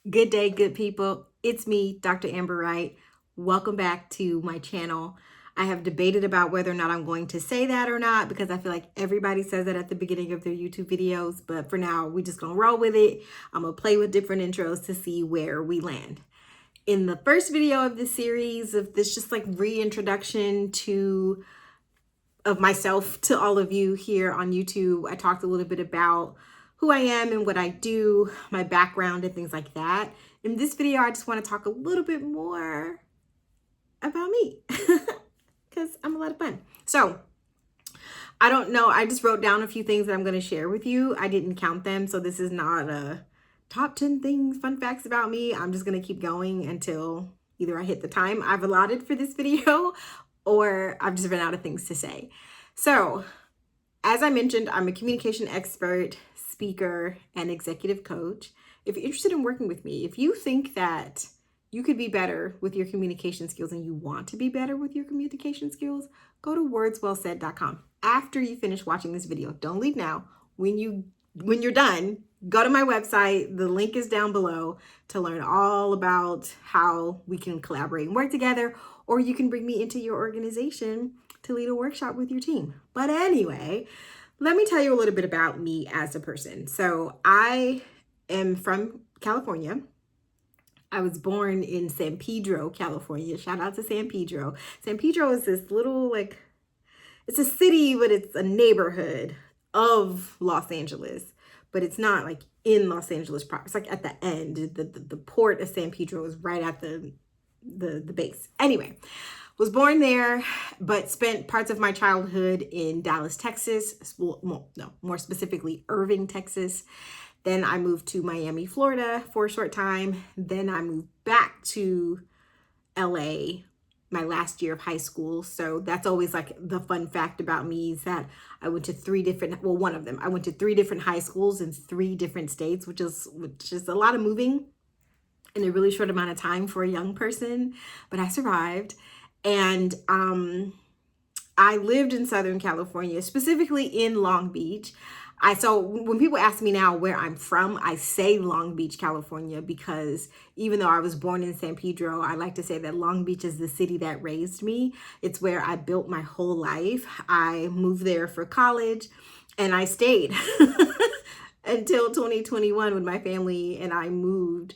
Good day, good people. It's me, Dr. Amber Wright. Welcome back to my channel. I have debated about whether or not I'm going to say that or not because I feel like everybody says it at the beginning of their YouTube videos. But for now, we're just going to roll with it. I'm going to play with different intros to see where we land. In the first video of this series, of this just like reintroduction of myself to all of you here on YouTube, I talked a little bit about who I am and what I do, my background and things like that. In this video, I just want to talk a little bit more about me because I'm a lot of fun. So I don't know. I just wrote down a few things that I'm going to share with you. I didn't count them. So this is not a top 10 things, fun facts about me. I'm just going to keep going until either I hit the time I've allotted for this video or I've just run out of things to say. So as I mentioned, I'm a communication expert, speaker, and executive coach. If you're interested in working with me, if you think that you could be better with your communication skills and you want to be better with your communication skills, go to wordswellsaid.com. After you finish watching this video, don't leave now. When you're done, go to my website. The link is down below to learn all about how we can collaborate and work together, or you can bring me into your organization to lead a workshop with your team. But anyway, let me tell you a little bit about me as a person. So I am from California. I was born in San Pedro, California. Shout out to San Pedro. San Pedro is this little, it's a city, but it's a neighborhood of Los Angeles. But it's not like in Los Angeles proper. It's like at the end. The port of San Pedro is right at the base. Anyway, was born there, but spent parts of my childhood in Dallas, Texas. Well, no, more specifically, Irving, Texas. Then I moved to Miami, Florida for a short time. Then I moved back to LA my last year of high school. So that's always like the fun fact about me is that I went to one of them. I went to 3 different high schools in 3 different states, which is a lot of moving in a really short amount of time for a young person, but I survived. And I lived in Southern California, specifically in Long Beach. So when people ask me now where I'm from, I say Long Beach, California, because even though I was born in San Pedro, I like to say that Long Beach is the city that raised me. It's where I built my whole life. I moved there for college and I stayed until 2021 when my family and I moved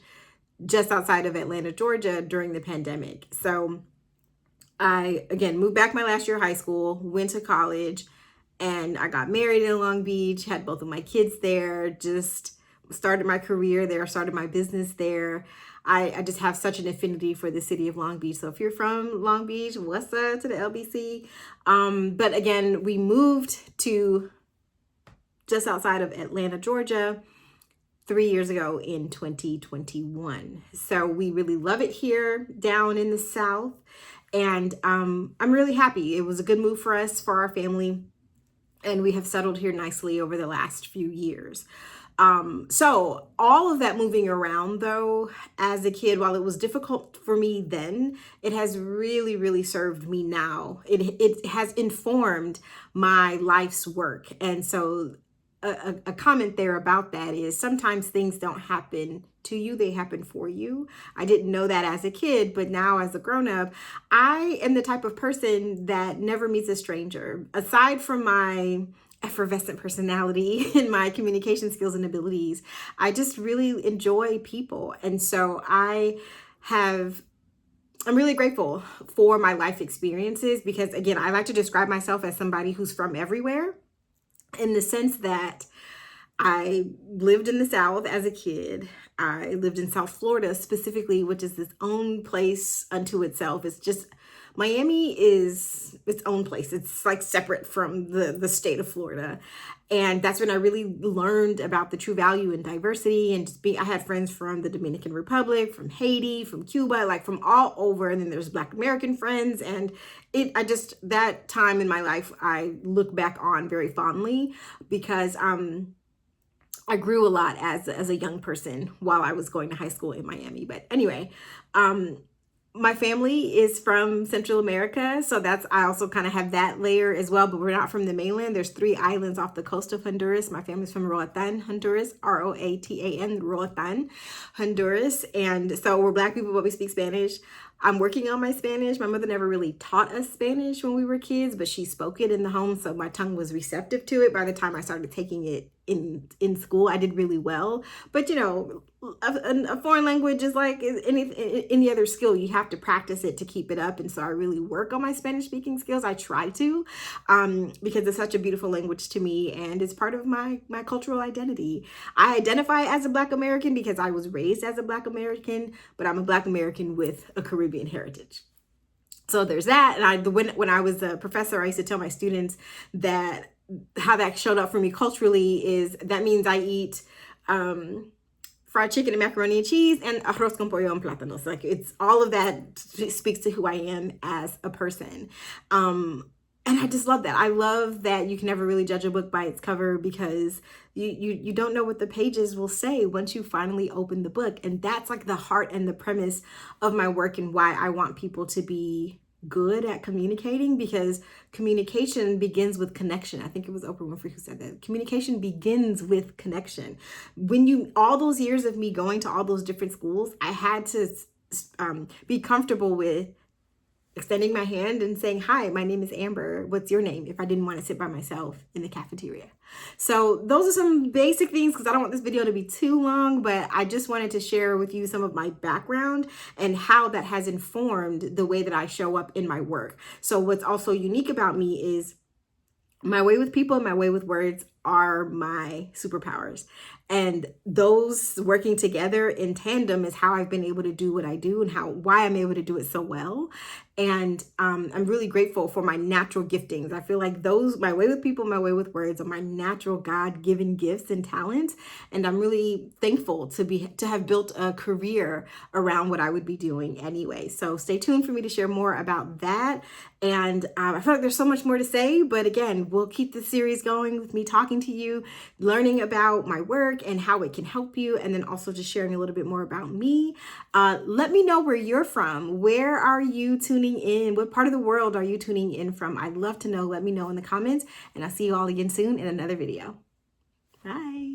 just outside of Atlanta, Georgia during the pandemic. So I, again, moved back my last year of high school, went to college, and I got married in Long Beach, had both of my kids there, just started my career there, started my business there. I just have such an affinity for the city of Long Beach. So if you're from Long Beach, what's up to the LBC? But again, we moved to just outside of Atlanta, Georgia, 3 years ago in 2021. So we really love it here down in the South. And I'm really happy. It was a good move for us, for our family. And we have settled here nicely over the last few years. So all of that moving around, though, as a kid, while it was difficult for me then, it has really, really served me now. It has informed my life's work. And so a comment there about that is sometimes things don't happen to you, they happen for you. I didn't know that as a kid, but now as a grown-up, I am the type of person that never meets a stranger. Aside from my effervescent personality and my communication skills and abilities, I just really enjoy people. And so I'm really grateful for my life experiences because, again, I like to describe myself as somebody who's from everywhere, in the sense that I lived in the South as a kid. I lived in South Florida specifically, which is its own place unto itself. It's just, Miami is its own place. It's like separate from the state of Florida. And that's when I really learned about the true value in diversity and I had friends from the Dominican Republic, from Haiti, from Cuba, like from all over. And then there's Black American friends. And that time in my life, I look back on very fondly because, I grew a lot as a young person while I was going to high school in Miami. But anyway, my family is from Central America, so I also kind of have that layer as well, but we're not from the mainland. There's 3 islands off the coast of Honduras. My family's from Roatan, Honduras, Roatan, Roatan, Honduras. And so we're Black people, but we speak Spanish. I'm working on my Spanish. My mother never really taught us Spanish when we were kids, but she spoke it in the home, so my tongue was receptive to it. By the time I started taking it in school, I did really well. But you know, a foreign language is like any other skill. You have to practice it to keep it up. And so I really work on my Spanish speaking skills. I try to, because it's such a beautiful language to me, and it's part of my cultural identity. I identify as a Black American because I was raised as a Black American, but I'm a Black American with a Caribbean heritage. So there's that. And when I was a professor, I used to tell my students that how that showed up for me culturally is that means I eat fried chicken and macaroni and cheese and arroz con pollo and plátanos. Like, it's all of that speaks to who I am as a person. And I just love that. I love that you can never really judge a book by its cover, because you don't know what the pages will say once you finally open the book. And that's like the heart and the premise of my work, and why I want people to be good at communicating, because communication begins with connection. I think it was Oprah Winfrey who said that. Communication begins with connection. All those years of me going to all those different schools, I had to be comfortable with extending my hand and saying, hi, my name is Amber. What's your name? If I didn't want to sit by myself in the cafeteria. So those are some basic things, because I don't want this video to be too long, but I just wanted to share with you some of my background and how that has informed the way that I show up in my work. So what's also unique about me is my way with people and my way with words are my superpowers. And those working together in tandem is how I've been able to do what I do, and why I'm able to do it so well. And I'm really grateful for my natural giftings. I feel like my way with people, my way with words, are my natural God-given gifts and talents. And I'm really thankful to have built a career around what I would be doing anyway. So stay tuned for me to share more about that. And I feel like there's so much more to say, but again, we'll keep the series going with me talking to you, learning about my work and how it can help you, and then also just sharing a little bit more about me. Let me know where you're from. Where are you tuning in? What part of the world are you tuning in from? I'd love to know. Let me know in the comments, and I'll see you all again soon in another video. Bye.